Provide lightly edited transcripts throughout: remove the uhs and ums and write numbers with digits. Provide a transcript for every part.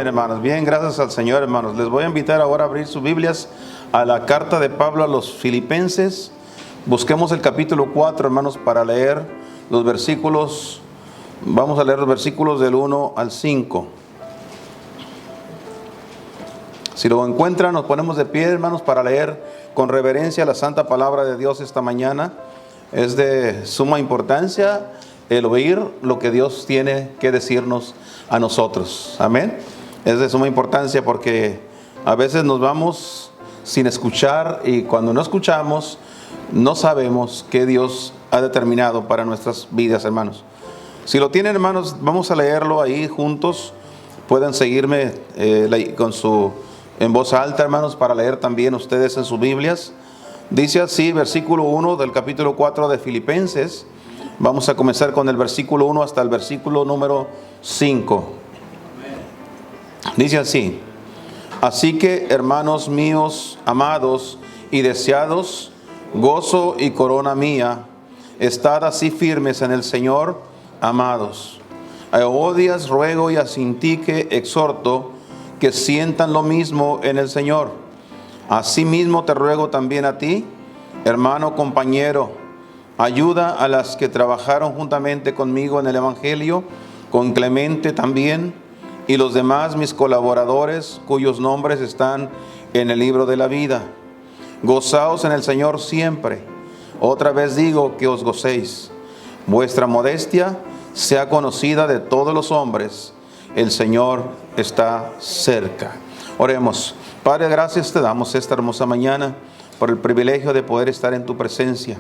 Amén, hermanos. Bien, gracias al Señor, hermanos. Les voy a invitar ahora a abrir sus Biblias a la carta de Pablo a los Filipenses. Busquemos el capítulo 4, hermanos, para leer los versículos. Vamos a leer los versículos del 1 al 5. Si lo encuentran, nos ponemos de pie, hermanos, para leer con reverencia la santa palabra de Dios esta mañana. Es de suma importancia el oír lo que Dios tiene que decirnos a nosotros. Amén. Es de suma importancia porque a veces nos vamos sin escuchar, y cuando no escuchamos no sabemos qué Dios ha determinado para nuestras vidas, hermanos. Si lo tienen, hermanos, vamos a leerlo ahí juntos. Pueden seguirme en voz alta, hermanos, para leer también ustedes en sus Biblias. Dice así, versículo 1 del capítulo 4 de Filipenses. Vamos a comenzar con el versículo 1 hasta el versículo número 5. Dice así: así que, hermanos míos, amados y deseados, gozo y corona mía, estad así firmes en el Señor, amados. A Eodias ruego y a Sintique exhorto que sientan lo mismo en el Señor. Asimismo te ruego también a ti, hermano compañero, ayuda a las que trabajaron juntamente conmigo en el Evangelio, con Clemente también, y los demás mis colaboradores, cuyos nombres están en el libro de la vida. Gozaos en el Señor siempre. Otra vez digo que os gocéis. Vuestra modestia sea conocida de todos los hombres. El Señor está cerca. Oremos. Padre, gracias te damos esta hermosa mañana por el privilegio de poder estar en tu presencia.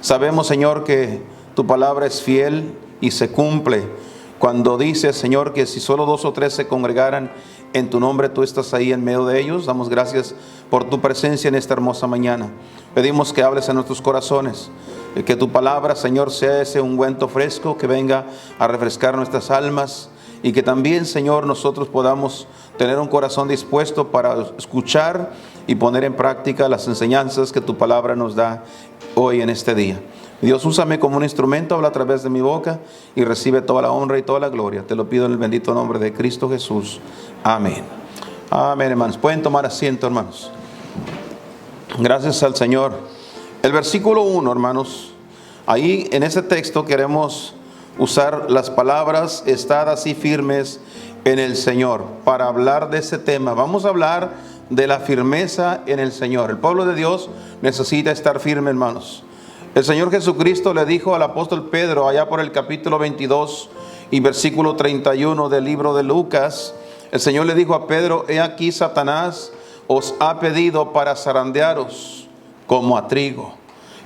Sabemos, Señor, que tu palabra es fiel y se cumple cuando dices, Señor, que si solo 2 o 3 se congregaran en tu nombre, tú estás ahí en medio de ellos. Damos gracias por tu presencia en esta hermosa mañana. Pedimos que hables en nuestros corazones, que tu palabra, Señor, sea ese ungüento fresco que venga a refrescar nuestras almas, y que también, Señor, nosotros podamos tener un corazón dispuesto para escuchar y poner en práctica las enseñanzas que tu palabra nos da hoy en este día. Dios, úsame como un instrumento, habla a través de mi boca y recibe toda la honra y toda la gloria. Te lo pido en el bendito nombre de Cristo Jesús. Amén. Amén, hermanos. Pueden tomar asiento, hermanos. Gracias al Señor. El versículo 1, hermanos. Ahí en ese texto queremos usar las palabras estad así firmes en el Señor para hablar de ese tema. Vamos a hablar de la firmeza en el Señor. El pueblo de Dios necesita estar firme, hermanos. El Señor Jesucristo le dijo al apóstol Pedro allá por el capítulo 22 y versículo 31 del libro de Lucas. El Señor le dijo a Pedro: he aquí Satanás os ha pedido para zarandearos como a trigo.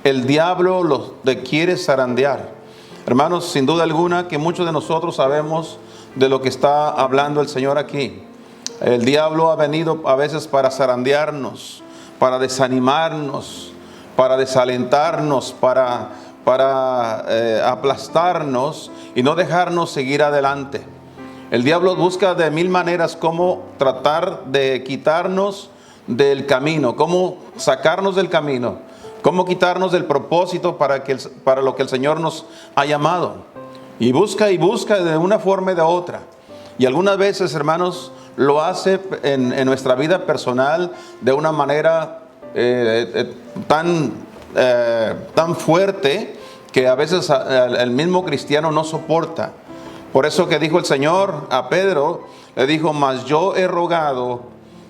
El diablo los quiere zarandear. Hermanos, sin duda alguna que muchos de nosotros sabemos de lo que está hablando el Señor aquí. El diablo ha venido a veces para zarandearnos, para desanimarnos, para desalentarnos, para aplastarnos y no dejarnos seguir adelante. El diablo busca de 1000 maneras cómo tratar de quitarnos del camino, cómo sacarnos del camino, cómo quitarnos del propósito para lo que el Señor nos ha llamado. Y busca de una forma y de otra. Y algunas veces, hermanos, lo hace en nuestra vida personal de una manera tan fuerte que a veces el mismo cristiano no soporta. Por eso que dijo el Señor a Pedro, le dijo: mas yo he rogado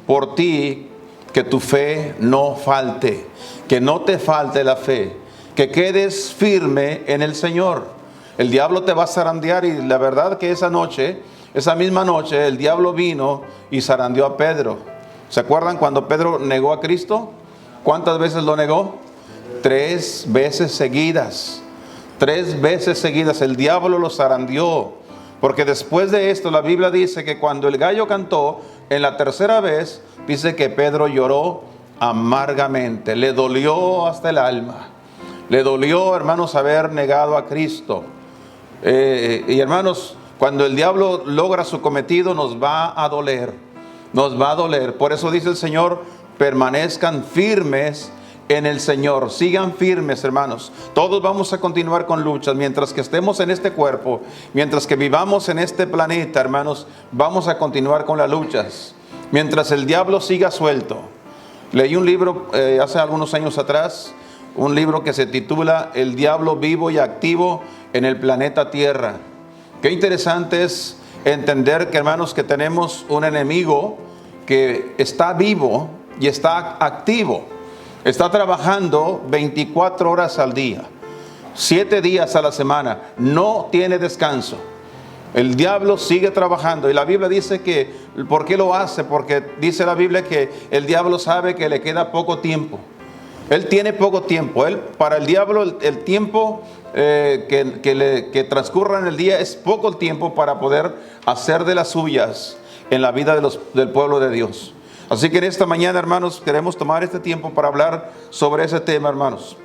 por ti que tu fe no falte, que no te falte la fe, que quedes firme en el Señor. El diablo te va a zarandear, y la verdad que esa misma noche, el diablo vino y zarandeó a Pedro. ¿Se acuerdan cuando Pedro negó a Cristo? ¿Cuántas veces lo negó? 3 veces seguidas. 3 veces seguidas el diablo lo zarandeó. Porque después de esto la Biblia dice que cuando el gallo cantó, en la tercera vez, dice que Pedro lloró amargamente. Le dolió hasta el alma. Le dolió, hermanos, haber negado a Cristo. Y hermanos, cuando el diablo logra su cometido, nos va a doler. Nos va a doler. Por eso dice el Señor: permanezcan firmes en el Señor. Sigan firmes, hermanos. Todos vamos a continuar con luchas. Mientras que estemos en este cuerpo, mientras que vivamos en este planeta, hermanos, vamos a continuar con las luchas. Mientras el diablo siga suelto. Leí un libro hace algunos años atrás, un libro que se titula El diablo vivo y activo en el planeta Tierra. Qué interesante es entender que, hermanos, que tenemos un enemigo que está vivo y está activo. Está trabajando 24 horas al día, 7 días a la semana. No tiene descanso. El diablo sigue trabajando. Y la Biblia dice que, ¿por qué lo hace? Porque dice la Biblia que el diablo sabe que le queda poco tiempo. Él tiene poco tiempo. Para el diablo el tiempo que transcurra en el día es poco tiempo para poder hacer de las suyas en la vida del pueblo de Dios. Así que en esta mañana, hermanos, queremos tomar este tiempo para hablar sobre ese tema, hermanos.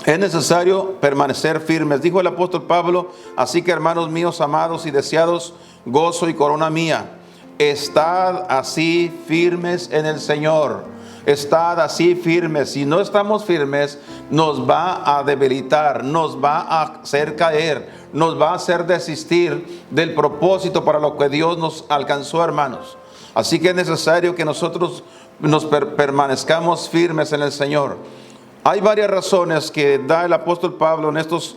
Es necesario permanecer firmes, dijo el apóstol Pablo. Así que, hermanos míos, amados y deseados, gozo y corona mía, estad así firmes en el Señor. Estad así firmes. Si no estamos firmes, nos va a debilitar, nos va a hacer caer, nos va a hacer desistir del propósito para lo que Dios nos alcanzó, hermanos. Así que es necesario que nosotros nos permanezcamos firmes en el Señor. Hay varias razones que da el apóstol Pablo en estos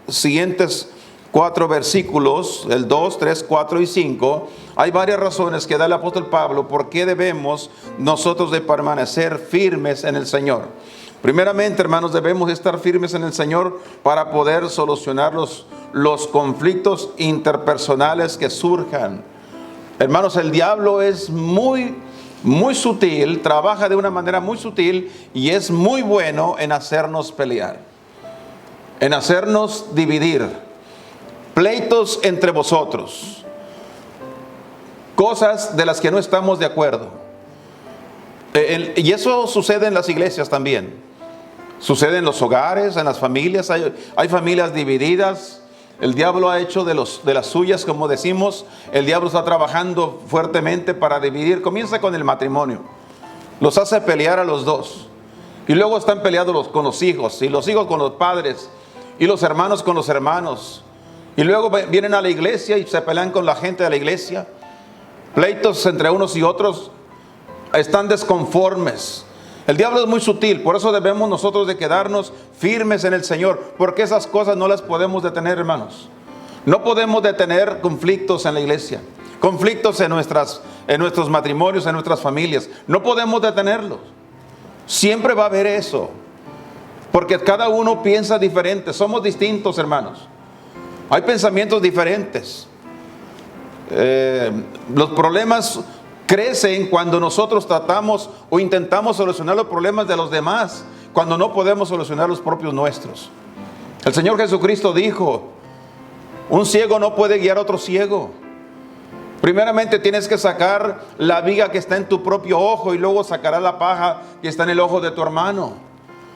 siguientes 4 versículos, el 2, 3, 4 y 5. Hay varias razones que da el apóstol Pablo por qué debemos nosotros de permanecer firmes en el Señor. Primeramente, hermanos, debemos estar firmes en el Señor para poder solucionar los conflictos interpersonales que surjan. Hermanos, el diablo es muy sutil, trabaja de una manera muy sutil y es muy bueno en hacernos pelear, en hacernos dividir, pleitos entre vosotros, cosas de las que no estamos de acuerdo. Y eso sucede en las iglesias también, sucede en los hogares, en las familias. Hay familias divididas. El diablo ha hecho de las suyas, como decimos. El diablo está trabajando fuertemente para dividir. Comienza con el matrimonio. Los hace pelear a los dos. Y luego están peleados con los hijos. Y los hijos con los padres. Y los hermanos con los hermanos. Y luego vienen a la iglesia y se pelean con la gente de la iglesia. Pleitos entre unos y otros. Están desconformes. El diablo es muy sutil, por eso debemos nosotros de quedarnos firmes en el Señor, porque esas cosas no las podemos detener, hermanos. No podemos detener conflictos en la iglesia, conflictos en nuestros matrimonios, en nuestras familias. No podemos detenerlos. Siempre va a haber eso, porque cada uno piensa diferente. Somos distintos, hermanos. Hay pensamientos diferentes. Los problemas crecen cuando nosotros tratamos o intentamos solucionar los problemas de los demás, cuando no podemos solucionar los propios nuestros. El Señor Jesucristo dijo: un ciego no puede guiar a otro ciego. Primeramente tienes que sacar la viga que está en tu propio ojo y luego sacarás la paja que está en el ojo de tu hermano.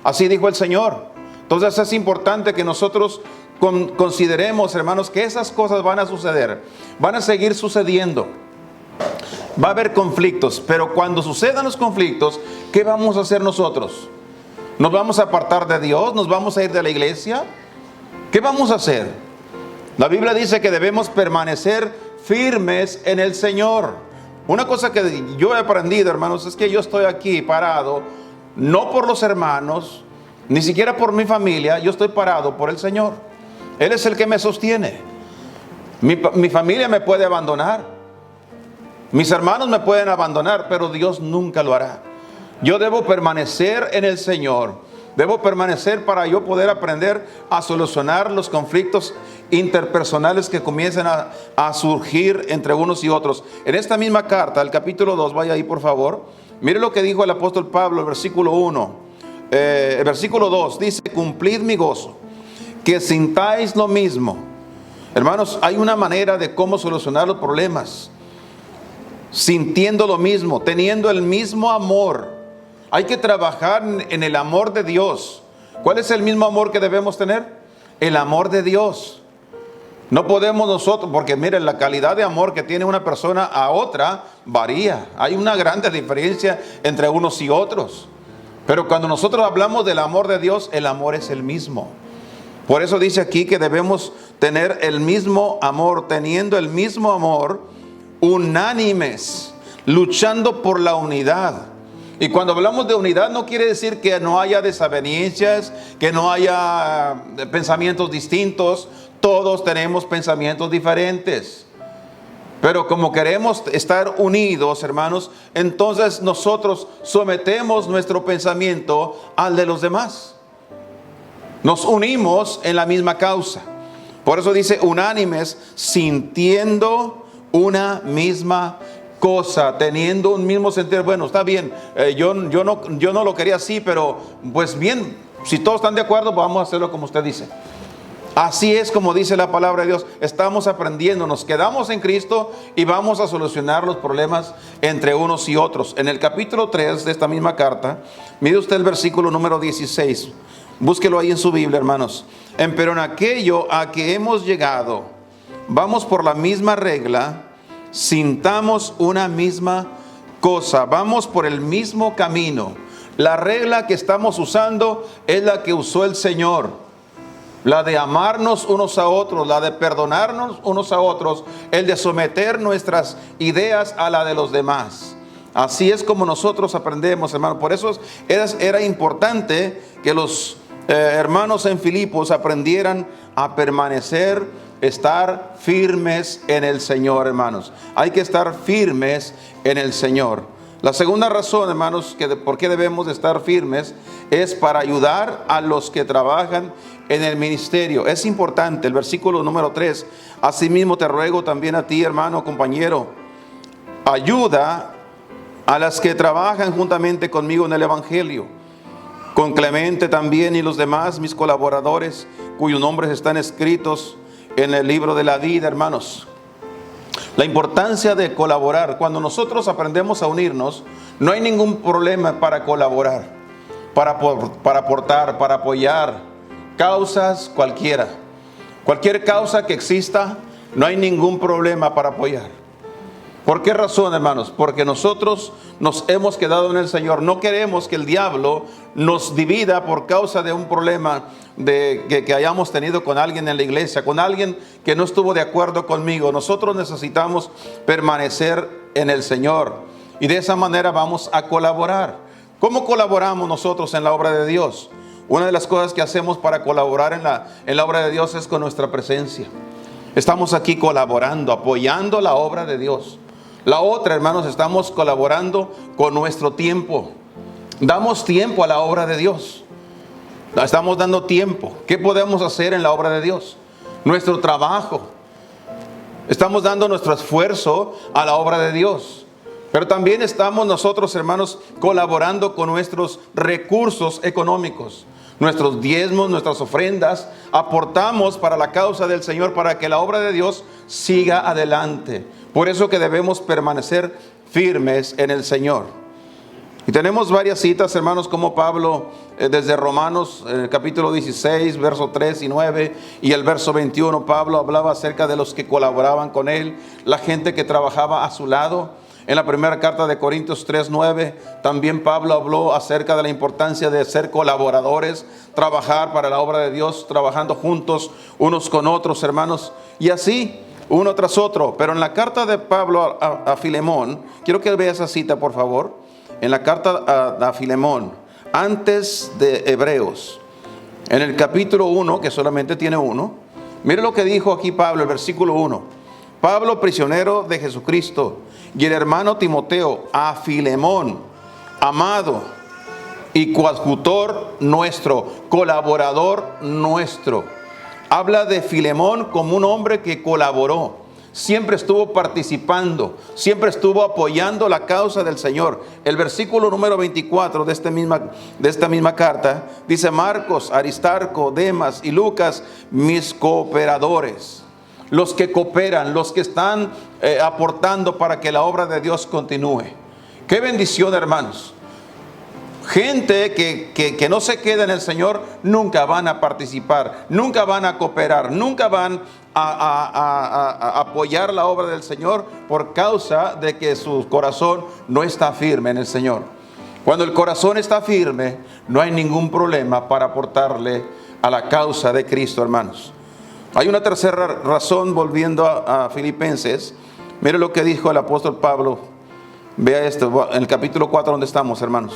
Así dijo el Señor. Entonces es importante que nosotros consideremos, hermanos, que esas cosas van a suceder, van a seguir sucediendo. Va a haber conflictos, pero cuando sucedan los conflictos, ¿qué vamos a hacer nosotros? ¿Nos vamos a apartar de Dios? ¿Nos vamos a ir de la iglesia? ¿Qué vamos a hacer? La Biblia dice que debemos permanecer firmes en el Señor. Una cosa que yo he aprendido, hermanos, es que yo estoy aquí parado, no por los hermanos, ni siquiera por mi familia. Yo estoy parado por el Señor. Él es el que me sostiene. Mi familia me puede abandonar. Mis hermanos me pueden abandonar, pero Dios nunca lo hará. Yo debo permanecer en el Señor. Debo permanecer para yo poder aprender a solucionar los conflictos interpersonales que comiencen a surgir entre unos y otros. En esta misma carta, el capítulo 2, vaya ahí por favor. Mire lo que dijo el apóstol Pablo, el versículo 1. El versículo 2 dice: cumplid mi gozo, que sintáis lo mismo. Hermanos, hay una manera de cómo solucionar los problemas. Sintiendo lo mismo, teniendo el mismo amor. Hay que trabajar en el amor de Dios. ¿Cuál es el mismo amor que debemos tener? El amor de Dios. No podemos nosotros, porque miren, la calidad de amor que tiene una persona a otra varía. Hay una gran diferencia entre unos y otros. Pero cuando nosotros hablamos del amor de Dios, el amor es el mismo. Por eso dice aquí que debemos tener el mismo amor, teniendo el mismo amor, unánimes, luchando por la unidad. Y cuando hablamos de unidad no quiere decir que no haya desavenencias, que no haya pensamientos distintos. Todos tenemos pensamientos diferentes. Pero como queremos estar unidos, hermanos, entonces nosotros sometemos nuestro pensamiento al de los demás. Nos unimos en la misma causa. Por eso dice unánimes, sintiendo una misma cosa, teniendo un mismo sentir. Bueno, está bien, yo no lo quería así, pero pues bien, si todos están de acuerdo, pues vamos a hacerlo como usted dice. Así es como dice la palabra de Dios. Estamos aprendiendo, nos quedamos en Cristo y vamos a solucionar los problemas entre unos y otros. En el capítulo 3 de esta misma carta, mire usted el versículo número 16. Búsquelo ahí en su Biblia, hermanos. Pero en aquello a que hemos llegado, vamos por la misma regla, sintamos una misma cosa, vamos por el mismo camino. La regla que estamos usando es la que usó el Señor. La de amarnos unos a otros, la de perdonarnos unos a otros, el de someter nuestras ideas a la de los demás. Así es como nosotros aprendemos, hermano. Por eso era importante que los hermanos en Filipos aprendieran a permanecer, estar firmes en el Señor, hermanos. Hay que estar firmes en el Señor. La segunda razón, hermanos, por qué debemos de estar firmes es para ayudar a los que trabajan en el ministerio. Es importante, el versículo número 3. Asimismo te ruego también a ti, hermano, compañero, ayuda a las que trabajan juntamente conmigo en el Evangelio, con Clemente también y los demás, mis colaboradores, cuyos nombres están escritos en el libro de la vida, hermanos. La importancia de colaborar. Cuando nosotros aprendemos a unirnos, no hay ningún problema para colaborar, para aportar, para apoyar causas cualquiera. Cualquier causa que exista, no hay ningún problema para apoyar. ¿Por qué razón, hermanos? Porque nosotros nos hemos quedado en el Señor. No queremos que el diablo nos divida por causa de un problema que hayamos tenido con alguien en la iglesia, con alguien que no estuvo de acuerdo conmigo. Nosotros necesitamos permanecer en el Señor y de esa manera vamos a colaborar. ¿Cómo colaboramos nosotros en la obra de Dios? Una de las cosas que hacemos para colaborar en la obra de Dios es con nuestra presencia. Estamos aquí colaborando, apoyando la obra de Dios. La otra, hermanos, estamos colaborando con nuestro tiempo. Damos tiempo a la obra de Dios. Estamos dando tiempo. ¿Qué podemos hacer en la obra de Dios? Nuestro trabajo. Estamos dando nuestro esfuerzo a la obra de Dios. Pero también estamos nosotros, hermanos, colaborando con nuestros recursos económicos. Nuestros diezmos, nuestras ofrendas, aportamos para la causa del Señor, para que la obra de Dios siga adelante. Por eso que debemos permanecer firmes en el Señor. Y tenemos varias citas, hermanos, como Pablo, desde Romanos, capítulo 16, verso 3 y 9, y el verso 21, Pablo hablaba acerca de los que colaboraban con él, la gente que trabajaba a su lado. En la primera carta de Corintios 3:9, también Pablo habló acerca de la importancia de ser colaboradores, trabajar para la obra de Dios, trabajando juntos unos con otros, hermanos, y así, uno tras otro. Pero en la carta de Pablo a Filemón, quiero que vea esa cita, por favor. En la carta a Filemón, antes de Hebreos, en el capítulo 1, que solamente tiene uno, mire lo que dijo aquí Pablo, el versículo 1. Pablo, prisionero de Jesucristo, y el hermano Timoteo, a Filemón, amado y coadjutor nuestro, colaborador nuestro. Habla de Filemón como un hombre que colaboró, siempre estuvo participando, siempre estuvo apoyando la causa del Señor. El versículo número 24 de esta misma carta dice: Marcos, Aristarco, Demas y Lucas, mis cooperadores. Los que cooperan, los que están aportando para que la obra de Dios continúe. Qué bendición, hermanos. Gente que no se queda en el Señor nunca van a participar, nunca van a cooperar, nunca van a apoyar la obra del Señor por causa de que su corazón no está firme en el Señor. Cuando el corazón está firme, no hay ningún problema para aportarle a la causa de Cristo, hermanos. Hay una tercera razón, volviendo a Filipenses. Mire lo que dijo el apóstol Pablo. Vea esto, en el capítulo 4 donde estamos, hermanos.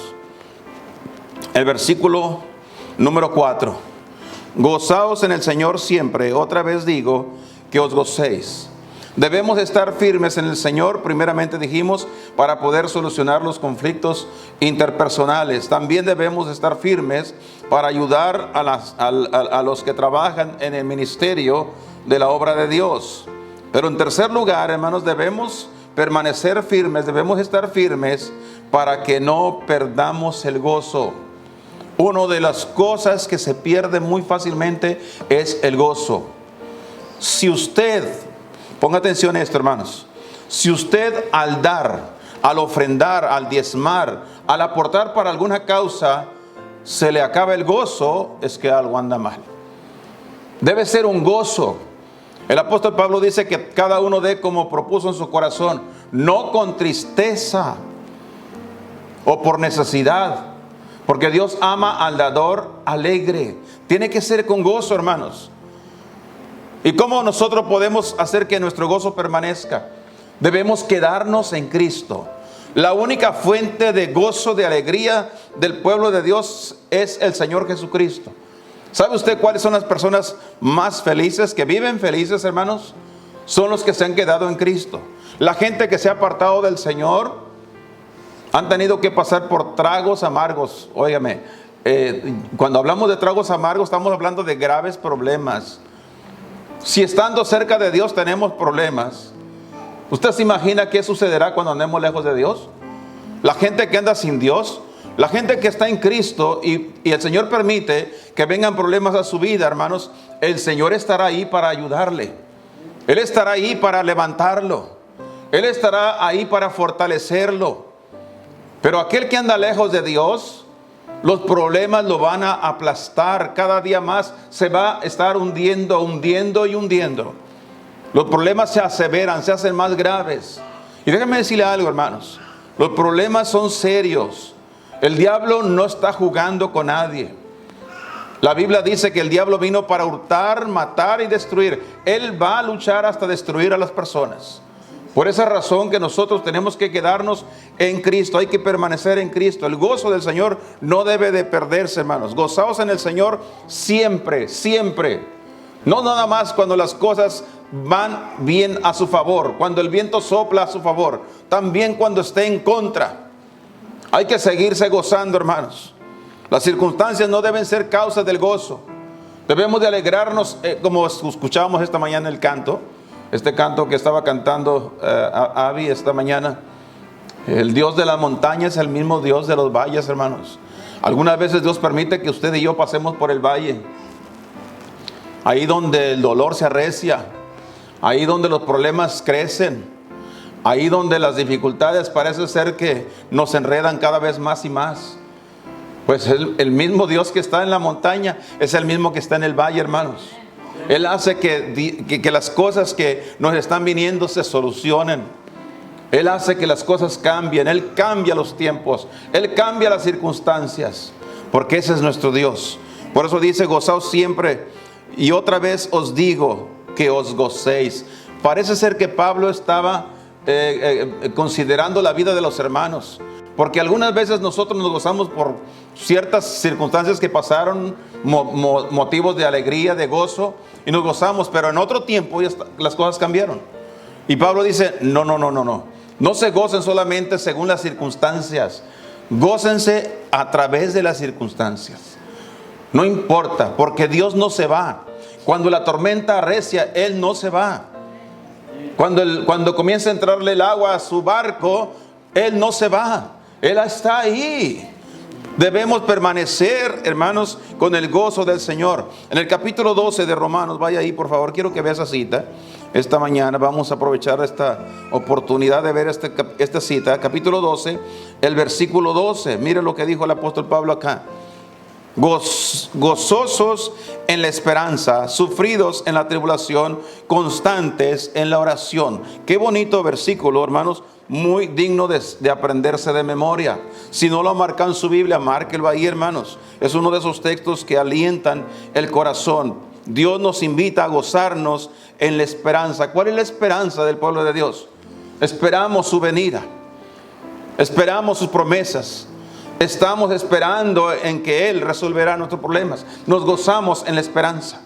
El versículo número 4. Gozaos en el Señor siempre. Otra vez digo que os gocéis. Debemos estar firmes en el Señor, primeramente dijimos, para poder solucionar los conflictos interpersonales. También debemos estar firmes para ayudar a los que trabajan en el ministerio de la obra de Dios. Pero en tercer lugar, hermanos, debemos permanecer firmes, debemos estar firmes para que no perdamos el gozo. Una de las cosas que se pierde muy fácilmente es el gozo. Si usted, ponga atención a esto, hermanos, si usted al dar, al ofrendar, al diezmar, al aportar para alguna causa, se le acaba el gozo, es que algo anda mal. Debe ser un gozo. El apóstol Pablo dice que cada uno dé como propuso en su corazón, no con tristeza o por necesidad, porque Dios ama al dador alegre. Tiene que ser con gozo, hermanos. ¿Y cómo nosotros podemos hacer que nuestro gozo permanezca? Debemos quedarnos en Cristo. La única fuente de gozo, de alegría del pueblo de Dios es el Señor Jesucristo. ¿Sabe usted cuáles son las personas más felices, que viven felices, hermanos? Son los que se han quedado en Cristo. La gente que se ha apartado del Señor han tenido que pasar por tragos amargos. Óigame, cuando hablamos de tragos amargos estamos hablando de graves problemas. Si estando cerca de Dios tenemos problemas, ¿usted se imagina qué sucederá cuando andemos lejos de Dios? La gente que anda sin Dios, la gente que está en Cristo y el Señor permite que vengan problemas a su vida, hermanos, el Señor estará ahí para ayudarle. Él estará ahí para levantarlo. Él estará ahí para fortalecerlo. Pero aquel que anda lejos de Dios, los problemas lo van a aplastar. Cada día más se va a estar hundiendo y hundiendo. Los problemas se aseveran, se hacen más graves. Y déjenme decirle algo, hermanos. Los problemas son serios. El diablo no está jugando con nadie. La Biblia dice que el diablo vino para hurtar, matar y destruir. Él va a luchar hasta destruir a las personas. Por esa razón que nosotros tenemos que quedarnos en Cristo, hay que permanecer en Cristo. El gozo del Señor no debe de perderse, hermanos. Gozaos en el Señor siempre, siempre. No nada más cuando las cosas van bien a su favor, cuando el viento sopla a su favor, también cuando esté en contra. Hay que seguirse gozando, hermanos. Las circunstancias no deben ser causas del gozo. Debemos de alegrarnos, como escuchábamos esta mañana el canto. Este canto que estaba cantando Abby esta mañana. El Dios de la montaña es el mismo Dios de los valles, hermanos. Algunas veces Dios permite que usted y yo pasemos por el valle. Ahí donde el dolor se arrecia. Ahí donde los problemas crecen. Ahí donde las dificultades parece ser que nos enredan cada vez más y más. Pues el mismo Dios que está en la montaña es el mismo que está en el valle, hermanos. Él hace que las cosas que nos están viniendo se solucionen. Él hace que las cosas cambien. Él cambia los tiempos. Él cambia las circunstancias. Porque ese es nuestro Dios. Por eso dice, gozaos siempre. Y otra vez os digo que os gocéis. Parece ser que Pablo estaba considerando la vida de los hermanos. Porque algunas veces nosotros nos gozamos por ciertas circunstancias que pasaron, motivos de alegría, de gozo, y nos gozamos, pero en otro tiempo las cosas cambiaron. Y Pablo dice, no. No se gocen solamente según las circunstancias, gócense a través de las circunstancias. No importa, porque Dios no se va. Cuando la tormenta arrecia, Él no se va. Cuando comienza a entrarle el agua a su barco, Él no se va. Él está ahí. Debemos permanecer, hermanos, con el gozo del Señor. En el capítulo 12 de Romanos, vaya ahí por favor, quiero que vea esa cita. esta mañana vamos a aprovechar esta oportunidad de ver esta cita, capítulo 12, el versículo 12. Mire lo que dijo el apóstol Pablo acá. Gozosos en la esperanza, sufridos en la tribulación, constantes en la oración. Qué bonito versículo, hermanos, muy digno de aprenderse de memoria. Si no lo marcan en su Biblia, márquelo ahí, hermanos. Es uno de esos textos que alientan el corazón. Dios nos invita a gozarnos en la esperanza. ¿Cuál es la esperanza del pueblo de Dios? Esperamos su venida, esperamos sus promesas. Estamos esperando en que Él resolverá nuestros problemas. Nos gozamos en la esperanza.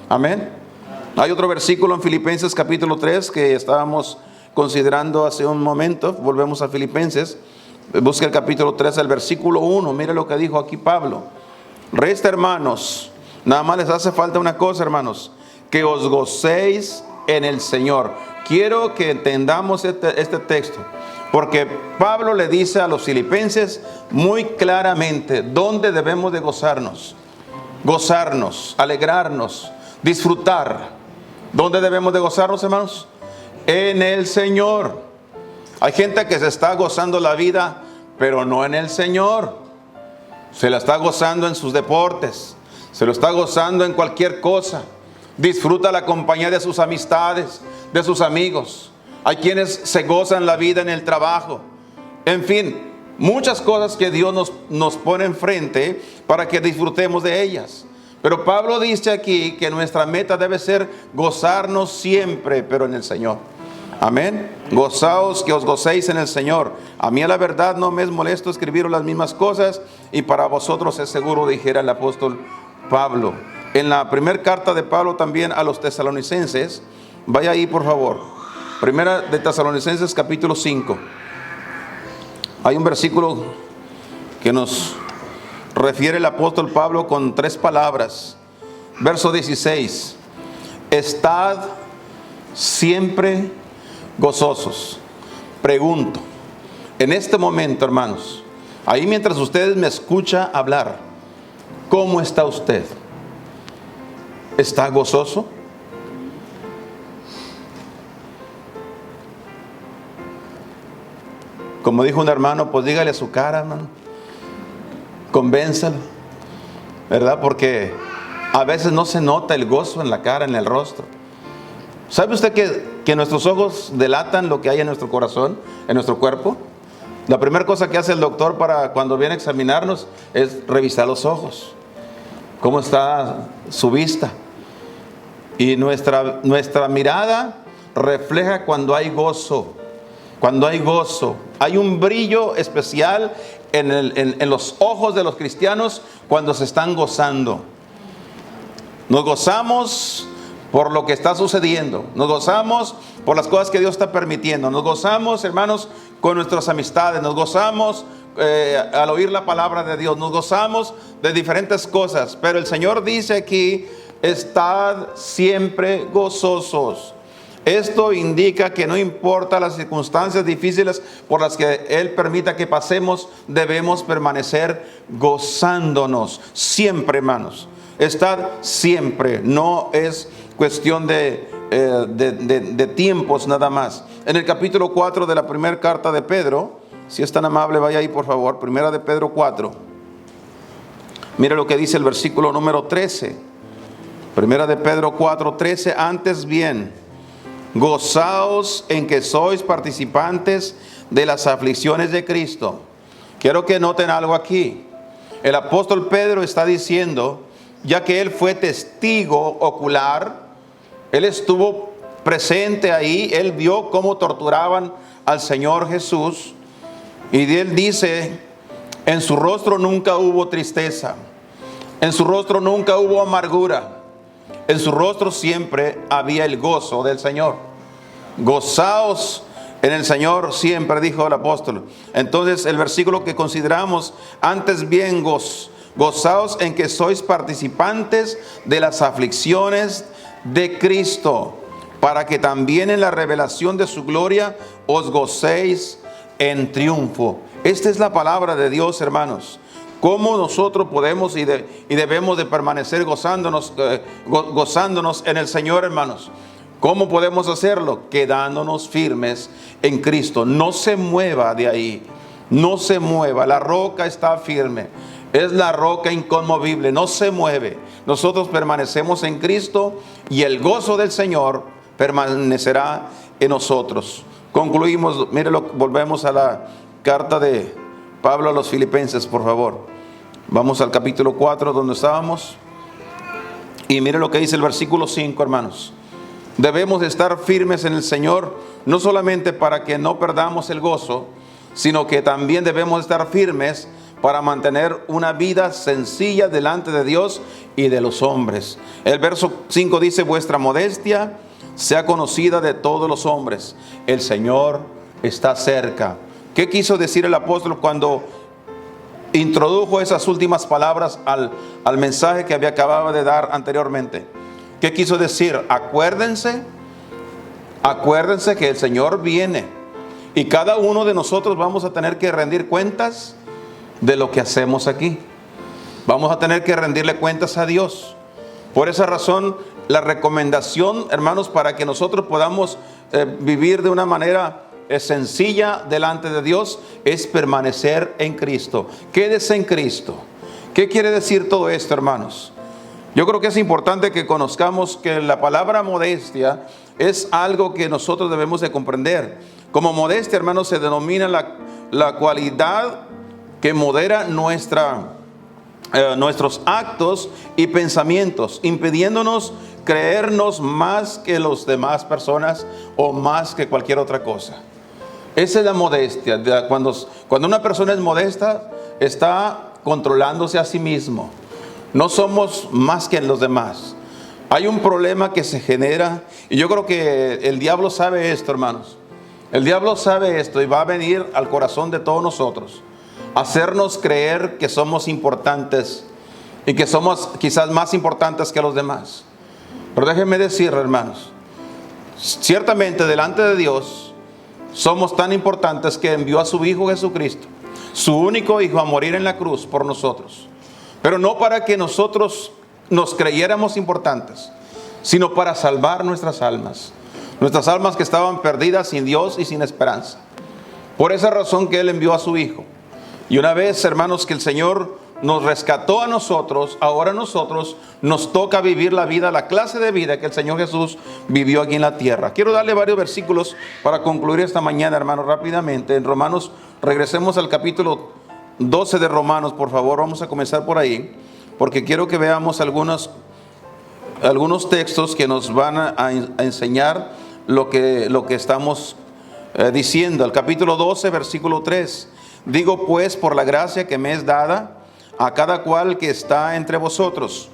Amén. Hay otro versículo en Filipenses capítulo 3 que estábamos considerando hace un momento. Volvemos a Filipenses. Busque el capítulo 3, el versículo 1. Mire lo que dijo aquí Pablo. Resta, hermanos, nada más les hace falta una cosa, hermanos: que os gocéis en el Señor. Quiero que entendamos este texto, porque Pablo le dice a los filipenses muy claramente dónde debemos de gozarnos, alegrarnos, disfrutar. ¿Dónde debemos de gozarnos, hermanos? En el Señor. Hay gente que se está gozando la vida, pero no en el Señor. Se la está gozando en sus deportes, se lo está gozando en cualquier cosa. Disfruta la compañía de sus amistades, de sus amigos. Hay quienes se gozan la vida en el trabajo. En fin, muchas cosas que Dios nos pone enfrente para que disfrutemos de ellas. Pero Pablo dice aquí que nuestra meta debe ser gozarnos siempre, pero en el Señor. Amén. Gozaos, que os gocéis en el Señor. A mí, a la verdad, no me es molesto escribiros las mismas cosas, y para vosotros es seguro, dijera el apóstol Pablo. En la primera carta de Pablo también a los tesalonicenses, vaya ahí por favor. Primera de Tesalonicenses capítulo 5. Hay un versículo que nos refiere el apóstol Pablo con 3 palabras. Verso 16. Estad siempre gozosos. Pregunto, en este momento, hermanos, ahí mientras ustedes me escuchan hablar, ¿cómo está usted? ¿Está gozoso? Como dijo un hermano, pues dígale a su cara, hermano. Convénzalo, ¿verdad? Porque a veces no se nota el gozo en la cara, en el rostro. ¿Sabe usted que nuestros ojos delatan lo que hay en nuestro corazón, en nuestro cuerpo? La primera cosa que hace el doctor para cuando viene a examinarnos es revisar los ojos. ¿Cómo está su vista? Y nuestra mirada refleja cuando hay gozo. Cuando hay gozo, hay un brillo especial en los ojos de los cristianos cuando se están gozando. Nos gozamos por lo que está sucediendo. Nos gozamos por las cosas que Dios está permitiendo. Nos gozamos, hermanos, con nuestras amistades. Nos gozamos al oír la palabra de Dios. Nos gozamos de diferentes cosas. Pero el Señor dice aquí: estad siempre gozosos. Esto indica que no importa las circunstancias difíciles por las que Él permita que pasemos, debemos permanecer gozándonos siempre, hermanos. Estad siempre, no es cuestión de tiempos nada más. En el capítulo 4 de la primera carta de Pedro, si es tan amable, vaya ahí por favor, primera de Pedro 4. Mire lo que dice el versículo número 13. Primera de Pedro 4, 13. Antes bien, gozaos en que sois participantes de las aflicciones de Cristo. Quiero que noten algo aquí. El apóstol Pedro está diciendo, ya que él fue testigo ocular, él estuvo presente ahí, él vio cómo torturaban al Señor Jesús, y él dice: en su rostro nunca hubo tristeza, en su rostro nunca hubo amargura, en su rostro siempre había el gozo del Señor. Gozaos en el Señor siempre, dijo el apóstol. Entonces el versículo que consideramos: antes bien gozaos en que sois participantes de las aflicciones de Cristo, para que también en la revelación de su gloria os gocéis en triunfo. Esta es la palabra de Dios, hermanos. ¿Cómo nosotros podemos y debemos de permanecer gozándonos en el Señor, hermanos? ¿Cómo podemos hacerlo? Quedándonos firmes en Cristo. No se mueva de ahí. No se mueva. La roca está firme. Es la roca inconmovible. No se mueve. Nosotros permanecemos en Cristo y el gozo del Señor permanecerá en nosotros. Concluimos. Mírelo, volvemos a la carta de Pablo a los Filipenses, por favor. Vamos al capítulo 4 donde estábamos. Y mire lo que dice el versículo 5, hermanos. Debemos estar firmes en el Señor, no solamente para que no perdamos el gozo, sino que también debemos estar firmes para mantener una vida sencilla delante de Dios y de los hombres. El verso 5 dice: vuestra modestia sea conocida de todos los hombres. El Señor está cerca. ¿Qué quiso decir el apóstol cuando introdujo esas últimas palabras al mensaje que acababa de dar anteriormente? ¿Qué quiso decir? Acuérdense que el Señor viene y cada uno de nosotros vamos a tener que rendir cuentas de lo que hacemos aquí. Vamos a tener que rendirle cuentas a Dios. Por esa razón, la recomendación, hermanos, para que nosotros podamos vivir de una manera sencilla delante de Dios, es permanecer en Cristo. Quédese en Cristo. ¿Qué quiere decir todo esto, hermanos? Yo creo que es importante que conozcamos que la palabra modestia es algo que nosotros debemos de comprender. Como modestia, hermanos, se denomina la cualidad que modera nuestros actos y pensamientos, impidiéndonos creernos más que las demás personas o más que cualquier otra cosa. Esa es la modestia. Cuando una persona es modesta, está controlándose a sí mismo. No somos más que los demás. Hay un problema que se genera, y yo creo que el diablo sabe esto, hermanos. El diablo sabe esto y va a venir al corazón de todos nosotros, hacernos creer que somos importantes y que somos quizás más importantes que los demás. Pero déjenme decir, hermanos, ciertamente delante de Dios somos tan importantes que envió a su Hijo Jesucristo, su único Hijo, a morir en la cruz por nosotros. Pero no para que nosotros nos creyéramos importantes, sino para salvar nuestras almas que estaban perdidas sin Dios y sin esperanza. Por esa razón que Él envió a su Hijo. Y una vez, hermanos, que el Señor nos rescató a nosotros, ahora a nosotros nos toca vivir la vida, la clase de vida que el Señor Jesús vivió aquí en la tierra. Quiero darle varios versículos para concluir esta mañana, hermanos, rápidamente. En Romanos, regresemos al capítulo 12 de Romanos, por favor. Vamos a comenzar por ahí, porque quiero que veamos algunos textos que nos van a enseñar lo que estamos diciendo. El capítulo 12, versículo 3. Digo pues, por la gracia que me es dada a cada cual que está entre vosotros,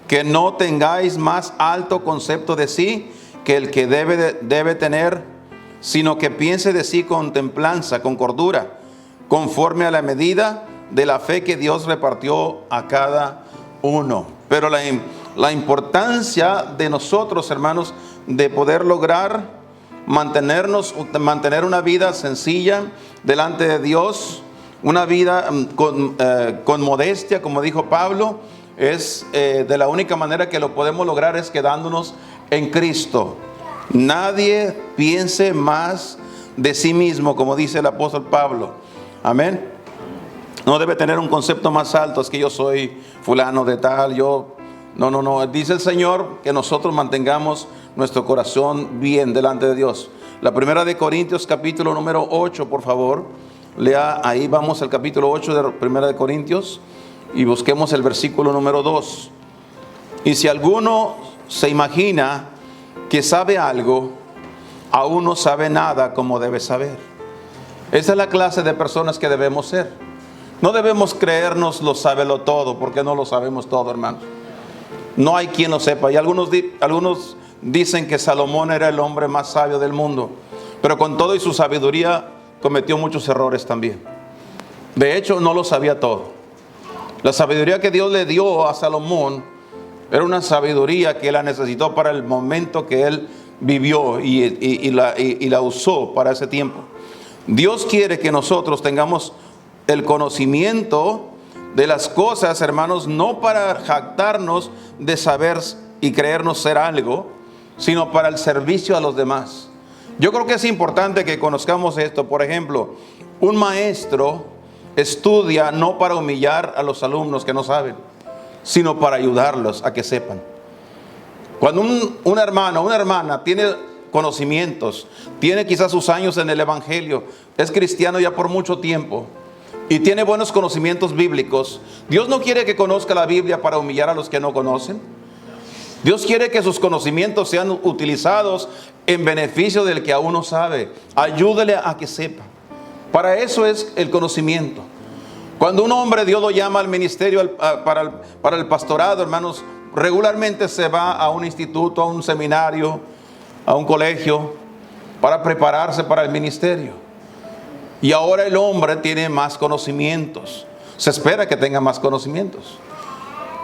que no tengáis más alto concepto de sí que el que debe tener, sino que piense de sí con templanza, con cordura, conforme a la medida de la fe que Dios repartió a cada uno. Pero la importancia de nosotros, hermanos, de poder lograr mantener una vida sencilla delante de Dios, una vida con modestia, como dijo Pablo, es de la única manera que lo podemos lograr es quedándonos en Cristo. Nadie piense más de sí mismo, como dice el apóstol Pablo. Amén. No debe tener un concepto más alto, es que yo soy fulano de tal, No. Dice el Señor que nosotros mantengamos nuestro corazón bien delante de Dios. La primera de Corintios, capítulo número 8, por favor. Lea, ahí vamos al capítulo 8 de primera de Corintios y busquemos el versículo número 2. Y si alguno se imagina que sabe algo, aún no sabe nada como debe saber. Esa es la clase de personas que debemos ser. No debemos creernos lo sábelo todo, porque no lo sabemos todo, hermanos. No hay quien lo sepa. Y algunos dicen que Salomón era el hombre más sabio del mundo, pero con todo y su sabiduría cometió muchos errores también. De hecho, no lo sabía todo. La sabiduría que Dios le dio a Salomón era una sabiduría que él la necesitó para el momento que él vivió y la usó para ese tiempo. Dios quiere que nosotros tengamos el conocimiento de las cosas, hermanos, no para jactarnos de saber y creernos ser algo, sino para el servicio a los demás. Yo creo que es importante que conozcamos esto. Por ejemplo, un maestro estudia no para humillar a los alumnos que no saben, sino para ayudarlos a que sepan. Cuando un hermano o una hermana tiene conocimientos, tiene quizás sus años en el evangelio, es cristiano ya por mucho tiempo y tiene buenos conocimientos bíblicos, Dios no quiere que conozca la Biblia para humillar a los que no conocen. Dios quiere que sus conocimientos sean utilizados en beneficio del que aún no sabe. Ayúdele a que sepa. Para eso es el conocimiento. Cuando un hombre Dios lo llama al ministerio, para el pastorado, hermanos, regularmente se va a un instituto, a un seminario, a un colegio, para prepararse para el ministerio. Y ahora el hombre tiene más conocimientos. Se espera que tenga más conocimientos.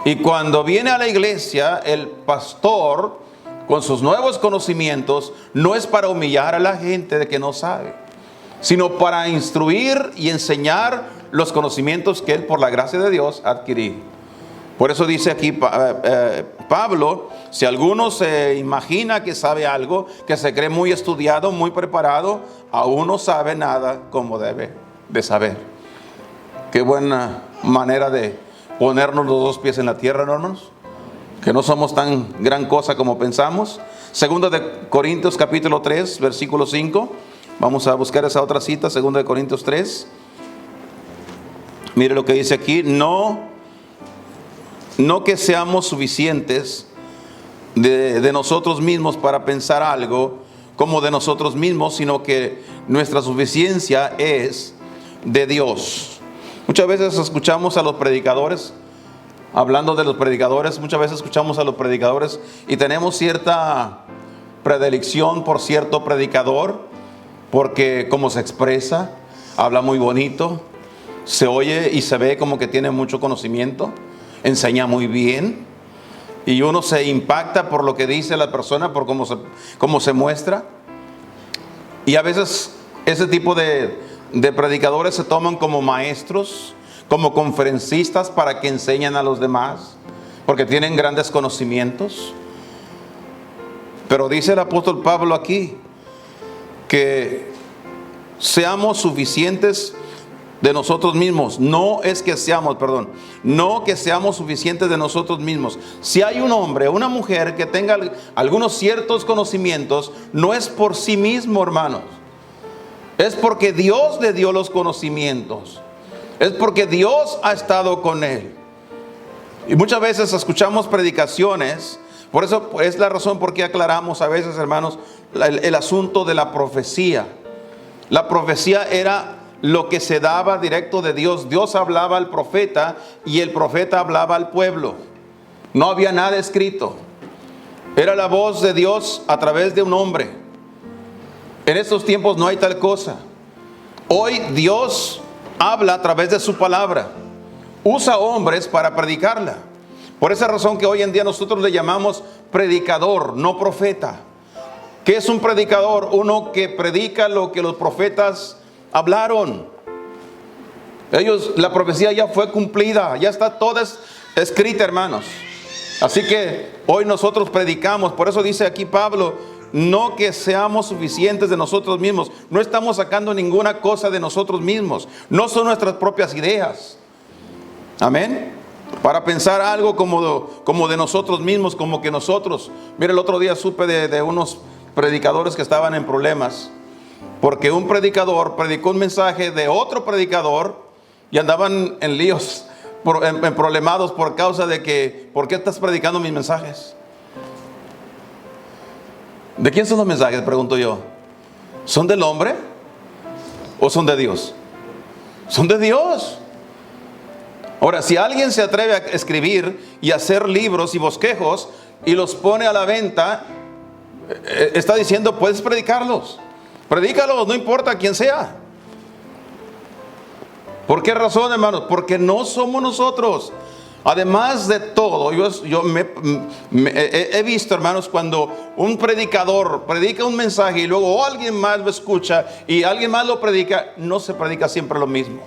Y cuando viene a la iglesia, el pastor, con sus nuevos conocimientos, no es para humillar a la gente de que no sabe, sino para instruir y enseñar los conocimientos que él, por la gracia de Dios, ha adquirido. Por eso dice aquí Pablo, si alguno se imagina que sabe algo, que se cree muy estudiado, muy preparado, aún no sabe nada como debe de saber. Qué buena manera de ponernos los dos pies en la tierra, ¿no, hermanos? Que no somos tan gran cosa como pensamos. Segunda de Corintios capítulo 3, versículo 5. Vamos a buscar esa otra cita, Segunda de Corintios 3. Mire lo que dice aquí. No que seamos suficientes de nosotros mismos para pensar algo como de nosotros mismos, sino que nuestra suficiencia es de Dios. Muchas veces escuchamos a los predicadores, hablando de los predicadores, muchas veces escuchamos a los predicadores y tenemos cierta predilección por cierto predicador, porque como se expresa, habla muy bonito, se oye y se ve como que tiene mucho conocimiento, enseña muy bien, y uno se impacta por lo que dice la persona, por cómo se muestra. Y a veces ese tipo de predicadores se toman como maestros, como conferencistas para que enseñen a los demás, porque tienen grandes conocimientos. Pero dice el apóstol Pablo aquí que seamos suficientes de nosotros mismos. No que seamos suficientes de nosotros mismos. Si hay un hombre o una mujer que tenga algunos ciertos conocimientos, no es por sí mismo, hermanos. Es porque Dios le dio los conocimientos. Es porque Dios ha estado con él. Y muchas veces escuchamos predicaciones. Por eso es la razón por qué aclaramos a veces, hermanos, el asunto de la profecía. La profecía era lo que se daba directo de Dios. Dios hablaba al profeta y el profeta hablaba al pueblo. No había nada escrito. Era la voz de Dios a través de un hombre. En estos tiempos no hay tal cosa. Hoy Dios habla a través de su palabra. Usa hombres para predicarla. Por esa razón que hoy en día nosotros le llamamos predicador, no profeta. ¿Qué es un predicador? Uno que predica lo que los profetas hablaron. La profecía ya fue cumplida, ya está toda escrita, hermanos. Así que hoy nosotros predicamos. Por eso dice aquí Pablo, no que seamos suficientes de nosotros mismos. No estamos sacando ninguna cosa de nosotros mismos. No son nuestras propias ideas. Amén. Para pensar algo como de nosotros mismos, como que nosotros. Mira, el otro día supe de unos predicadores que estaban en problemas, porque un predicador predicó un mensaje de otro predicador y andaban en líos, en problemados por causa de que, ¿por qué estás predicando mis mensajes? ¿De quién son los mensajes? Pregunto yo. ¿Son del hombre o son de Dios? Son de Dios. Ahora, si alguien se atreve a escribir y hacer libros y bosquejos y los pone a la venta, está diciendo, puedes predicarlos. Predícalos, no importa quién sea. ¿Por qué razón, hermanos? Porque no somos nosotros. Además de todo, yo he visto, hermanos, cuando un predicador predica un mensaje y luego alguien más lo escucha y alguien más lo predica, no se predica siempre lo mismo.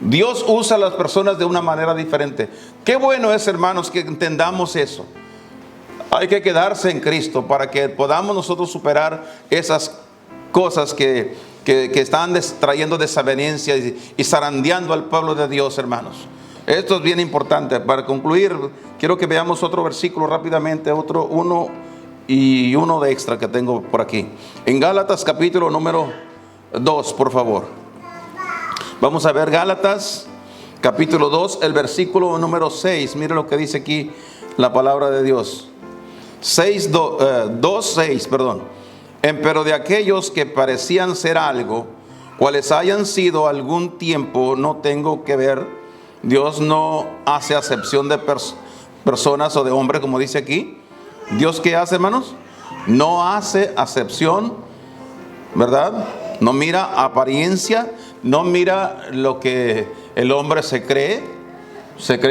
Dios usa a las personas de una manera diferente. Qué bueno es, hermanos, que entendamos eso. Hay que quedarse en Cristo para que podamos nosotros superar esas cosas que están trayendo desavenencia y zarandeando al pueblo de Dios, hermanos. Esto es bien importante. Para concluir, quiero que veamos otro versículo rápidamente, uno de extra que tengo por aquí. En Gálatas capítulo número 2, por favor. Vamos a ver Gálatas capítulo 2, el versículo número 6. Mire lo que dice aquí la palabra de Dios. 2:6, perdón. Pero de aquellos que parecían ser algo, cuales hayan sido algún tiempo, no tengo que ver. Dios no hace acepción de personas o de hombres, como dice aquí. Dios, ¿qué hace, hermanos? No hace acepción, ¿verdad? No mira apariencia, no mira lo que el hombre se cree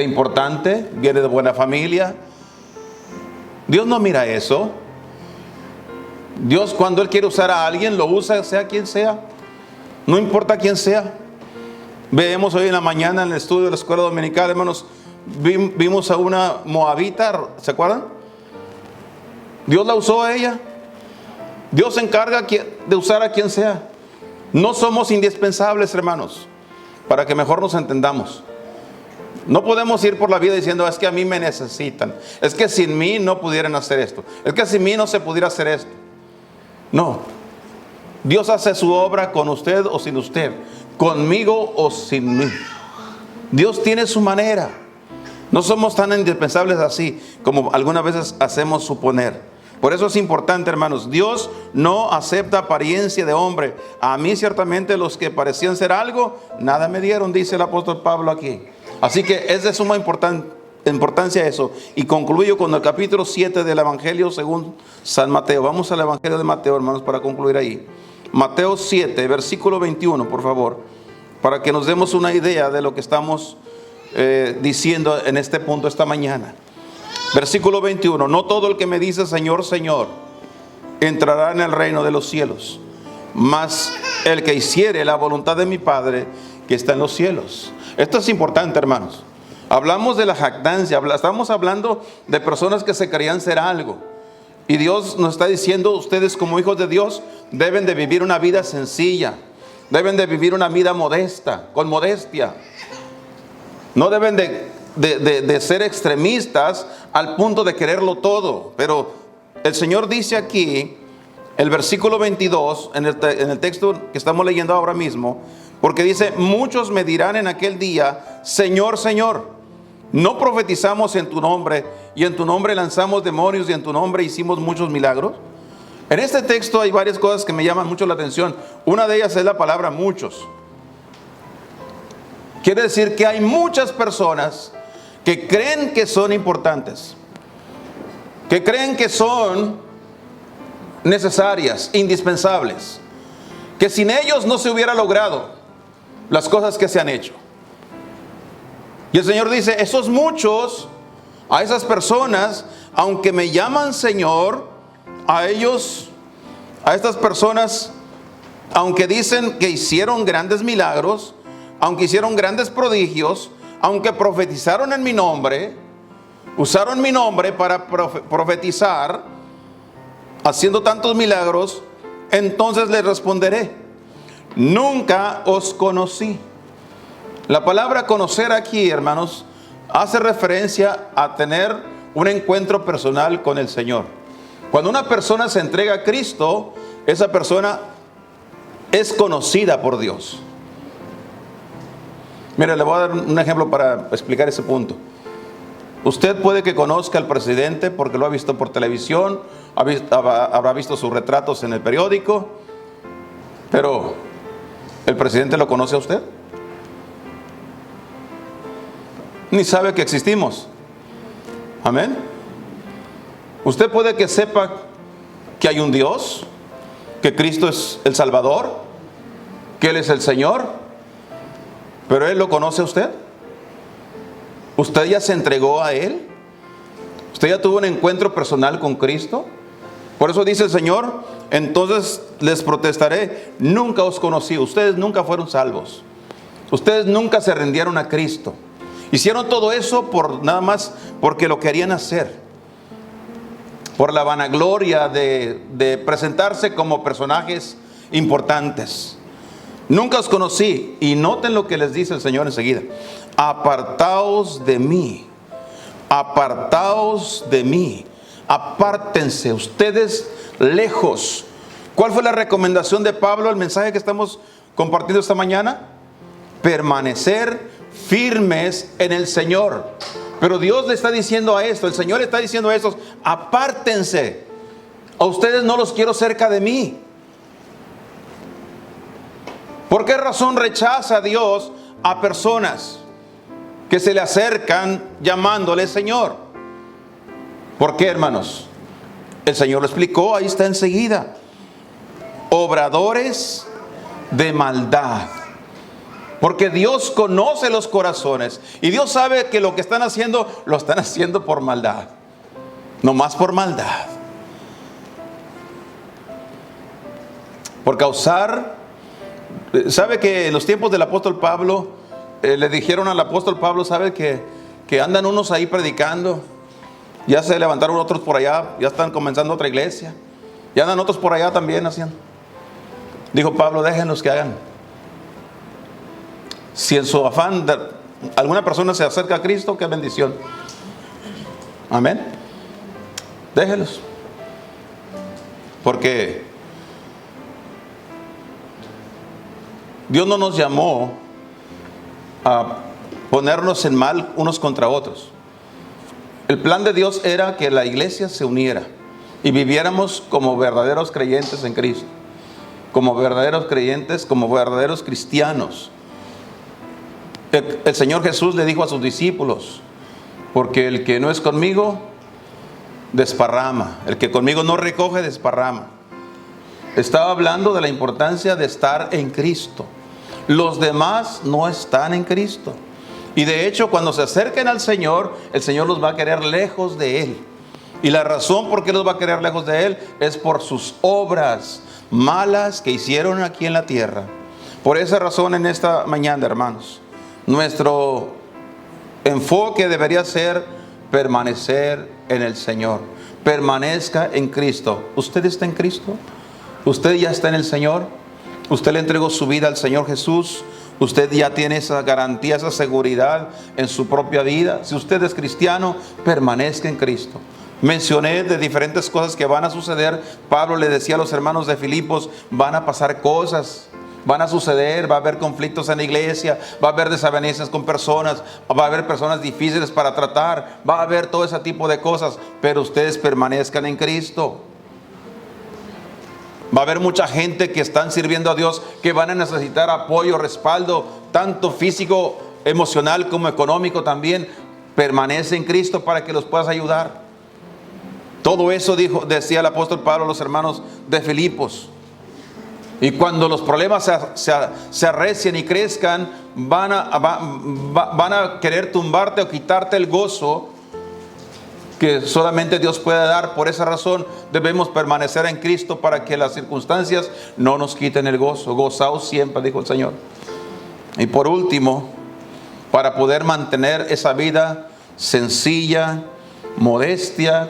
importante, viene de buena familia. Dios no mira eso. Dios, cuando Él quiere usar a alguien, lo usa, sea quien sea, no importa quién sea. Vemos hoy en la mañana en el estudio de la escuela dominical, hermanos, vimos a una moabita, ¿se acuerdan? Dios la usó a ella. Dios se encarga de usar a quien sea. No somos indispensables, hermanos, para que mejor nos entendamos. No podemos ir por la vida diciendo, es que a mí me necesitan, es que sin mí no pudieran hacer esto, es que sin mí no se pudiera hacer esto. No, Dios hace su obra con usted o sin usted, conmigo o sin mí. Dios tiene su manera. No somos tan indispensables así como algunas veces hacemos suponer. Por eso es importante, hermanos, Dios no acepta apariencia de hombre. A mí ciertamente los que parecían ser algo, nada me dieron, dice el apóstol Pablo aquí. Así que es de suma importancia eso. Y concluyo con el capítulo 7 del Evangelio según San Mateo. Vamos al Evangelio de Mateo, hermanos, para concluir ahí. Mateo 7, versículo 21, por favor, para que nos demos una idea de lo que estamos diciendo en este punto esta mañana. Versículo 21. No todo el que me dice Señor, Señor, entrará en el reino de los cielos, mas el que hiciere la voluntad de mi Padre que está en los cielos. Esto es importante, hermanos. Hablamos de la jactancia, estamos hablando de personas que se creían ser algo. Y Dios nos está diciendo, ustedes como hijos de Dios deben de vivir una vida sencilla, deben de vivir una vida modesta, con modestia. No deben de ser extremistas al punto de quererlo todo. Pero el Señor dice aquí, el versículo 22, en el texto que estamos leyendo ahora mismo, porque dice, muchos me dirán en aquel día, Señor, Señor, ¿no profetizamos en tu nombre, y en tu nombre lanzamos demonios, y en tu nombre hicimos muchos milagros? En este texto hay varias cosas que me llaman mucho la atención. Una de ellas es la palabra muchos. Quiere decir que hay muchas personas que creen que son importantes, que creen que son necesarias, indispensables, que sin ellos no se hubiera logrado las cosas que se han hecho. Y el Señor dice, esos muchos, a esas personas, aunque me llaman Señor, a ellos, a estas personas, aunque dicen que hicieron grandes milagros, aunque hicieron grandes prodigios, aunque profetizaron en mi nombre, usaron mi nombre para profetizar, haciendo tantos milagros, entonces les responderé, nunca os conocí. La palabra conocer aquí, hermanos, hace referencia a tener un encuentro personal con el Señor. Cuando una persona se entrega a Cristo, esa persona es conocida por Dios. Mire, le voy a dar un ejemplo para explicar ese punto. Usted puede que conozca al presidente porque lo ha visto por televisión, habrá visto sus retratos en el periódico, pero ¿el presidente lo conoce a usted? Ni sabe que existimos. Amén. Usted puede que sepa que hay un Dios, que Cristo es el Salvador, que Él es el Señor, pero ¿Él lo conoce a usted? ¿Usted ya se entregó a Él? ¿Usted ya tuvo un encuentro personal con Cristo? Por eso dice el Señor, entonces les protestaré, nunca os conocí. Ustedes nunca fueron salvos. Ustedes nunca se rindieron a Cristo. Hicieron todo eso nada más porque lo querían hacer. por la vanagloria de presentarse como personajes importantes. Nunca os conocí. Y noten lo que les dice el Señor enseguida. Apartaos de mí. Apartaos de mí. Apártense ustedes lejos. ¿Cuál fue la recomendación de Pablo? El mensaje que estamos compartiendo esta mañana. Permanecer firmes en el Señor. Pero Dios le está diciendo a esto, el Señor le está diciendo a estos: apártense. A ustedes no los quiero cerca de mí. ¿Por qué razón rechaza Dios a personas que se le acercan llamándole Señor? ¿Por qué, hermanos? El Señor lo explicó, ahí está enseguida. Obradores de maldad. Porque Dios conoce los corazones. Y Dios sabe que lo que están haciendo, lo están haciendo por maldad. No más por maldad. Por causar. ¿Sabe que en los tiempos del apóstol Pablo, le dijeron al apóstol Pablo, sabe que andan unos ahí predicando? Ya se levantaron otros por allá, ya están comenzando otra iglesia. Ya andan otros por allá también haciendo. Dijo Pablo, déjenlos que hagan. Si en su afán alguna persona se acerca a Cristo, qué bendición. Amén. Déjenlos. Porque Dios no nos llamó a ponernos en mal unos contra otros. El plan de Dios era que la iglesia se uniera y viviéramos como verdaderos creyentes en Cristo. Como verdaderos creyentes, como verdaderos cristianos. El Señor Jesús le dijo a sus discípulos: porque el que no es conmigo, desparrama. El que conmigo no recoge, desparrama. Estaba hablando de la importancia de estar en Cristo. Los demás no están en Cristo. Y de hecho, cuando se acerquen al Señor, el Señor los va a querer lejos de Él. Y la razón por qué los va a querer lejos de Él es por sus obras malas que hicieron aquí en la tierra. Por esa razón, en esta mañana, hermanos, nuestro enfoque debería ser permanecer en el Señor. Permanezca en Cristo. ¿Usted está en Cristo? ¿Usted ya está en el Señor? ¿Usted le entregó su vida al Señor Jesús? ¿Usted ya tiene esa garantía, esa seguridad en su propia vida? Si usted es cristiano, permanezca en Cristo. Mencioné de diferentes cosas que van a suceder. Pablo le decía a los hermanos de Filipos: van a pasar cosas, van a suceder, va a haber conflictos en la iglesia, va a haber desavenencias con personas, va a haber personas difíciles para tratar, va a haber todo ese tipo de cosas, pero ustedes permanezcan en Cristo. Va a haber mucha gente que están sirviendo a Dios, que van a necesitar apoyo, respaldo, tanto físico, emocional como económico también. Permanece en Cristo para que los puedas ayudar. Todo eso decía el apóstol Pablo a los hermanos de Filipos. Y cuando los problemas se arrecien y crezcan, van a querer tumbarte o quitarte el gozo que solamente Dios puede dar. Por esa razón debemos permanecer en Cristo para que las circunstancias no nos quiten el gozo. Gozaos siempre, dijo el Señor. Y por último, para poder mantener esa vida sencilla,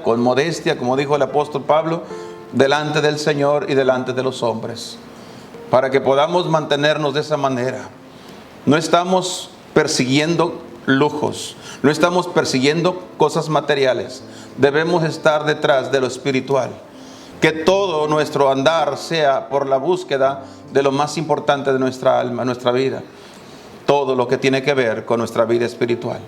con modestia, como dijo el apóstol Pablo, delante del Señor y delante de los hombres. Para que podamos mantenernos de esa manera. No estamos persiguiendo lujos, no estamos persiguiendo cosas materiales. Debemos estar detrás de lo espiritual. Que todo nuestro andar sea por la búsqueda de lo más importante de nuestra alma, nuestra vida. Todo lo que tiene que ver con nuestra vida espiritual.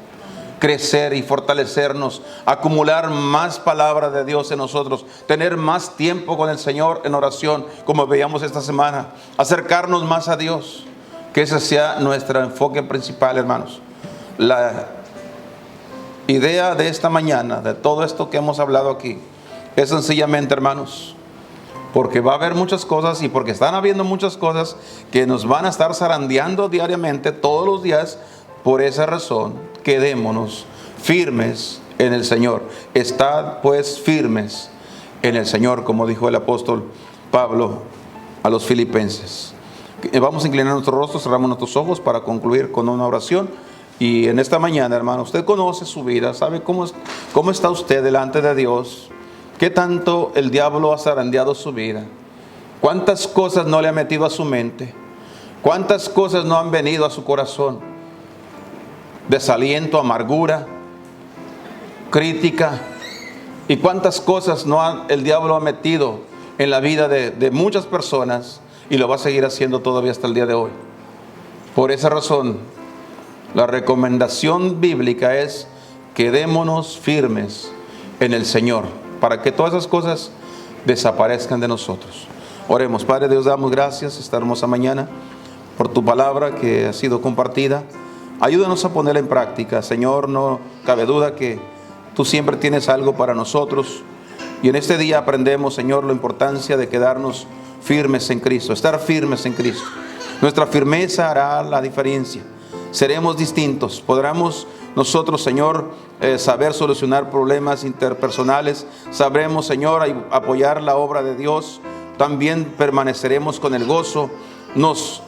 Crecer y fortalecernos, acumular más palabra de Dios en nosotros, tener más tiempo con el Señor en oración, como veíamos esta semana, acercarnos más a Dios. Que ese sea nuestro enfoque principal, hermanos. La idea de esta mañana, de todo esto que hemos hablado aquí, es sencillamente, hermanos, porque va a haber muchas cosas y porque están habiendo muchas cosas que nos van a estar zarandeando diariamente, todos los días. Por esa razón, quedémonos firmes en el Señor. Estad pues firmes en el Señor, como dijo el apóstol Pablo a los filipenses. Vamos a inclinar nuestros rostros, cerramos nuestros ojos para concluir con una oración. Y en esta mañana, hermano, usted conoce su vida, sabe cómo está usted delante de Dios. ¿Qué tanto el diablo ha zarandeado su vida? ¿Cuántas cosas no le ha metido a su mente? ¿Cuántas cosas no han venido a su corazón? Desaliento, amargura, crítica. ¿Y cuántas cosas el diablo ha metido en la vida de muchas personas? Y lo va a seguir haciendo todavía hasta el día de hoy. Por esa razón, la recomendación bíblica es: quedémonos firmes en el Señor, para que todas esas cosas desaparezcan de nosotros. Oremos. Padre Dios, damos gracias esta hermosa mañana por tu palabra que ha sido compartida. Ayúdanos a ponerla en práctica, Señor. No cabe duda que tú siempre tienes algo para nosotros. Y en este día aprendemos, Señor, la importancia de quedarnos firmes en Cristo, estar firmes en Cristo. Nuestra firmeza hará la diferencia. Seremos distintos. Podremos nosotros, Señor, saber solucionar problemas interpersonales. Sabremos, Señor, apoyar la obra de Dios. También permaneceremos con el gozo. Nos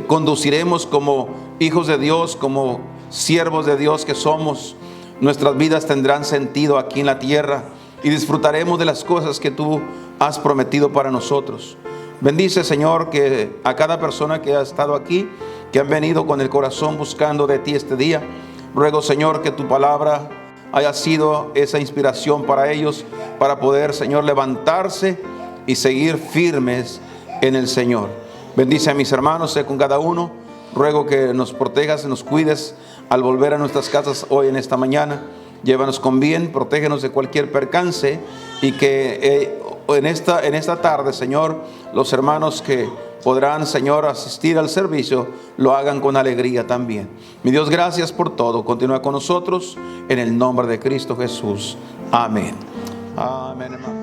conduciremos como hijos de Dios, como siervos de Dios que somos. Nuestras vidas tendrán sentido aquí en la tierra y disfrutaremos de las cosas que tú has prometido para nosotros. Bendice, Señor, que a cada persona que ha estado aquí, que han venido con el corazón buscando de ti este día. Ruego, Señor, que tu palabra haya sido esa inspiración para ellos, para poder, Señor, levantarse y seguir firmes en el Señor. Bendice a mis hermanos, sé con cada uno. Ruego que nos protejas y nos cuides al volver a nuestras casas hoy en esta mañana. Llévanos con bien, protégenos de cualquier percance, y que en esta tarde, Señor, los hermanos que podrán, Señor, asistir al servicio, lo hagan con alegría también. Mi Dios, gracias por todo. Continúa con nosotros en el nombre de Cristo Jesús. Amén. Amén, hermano.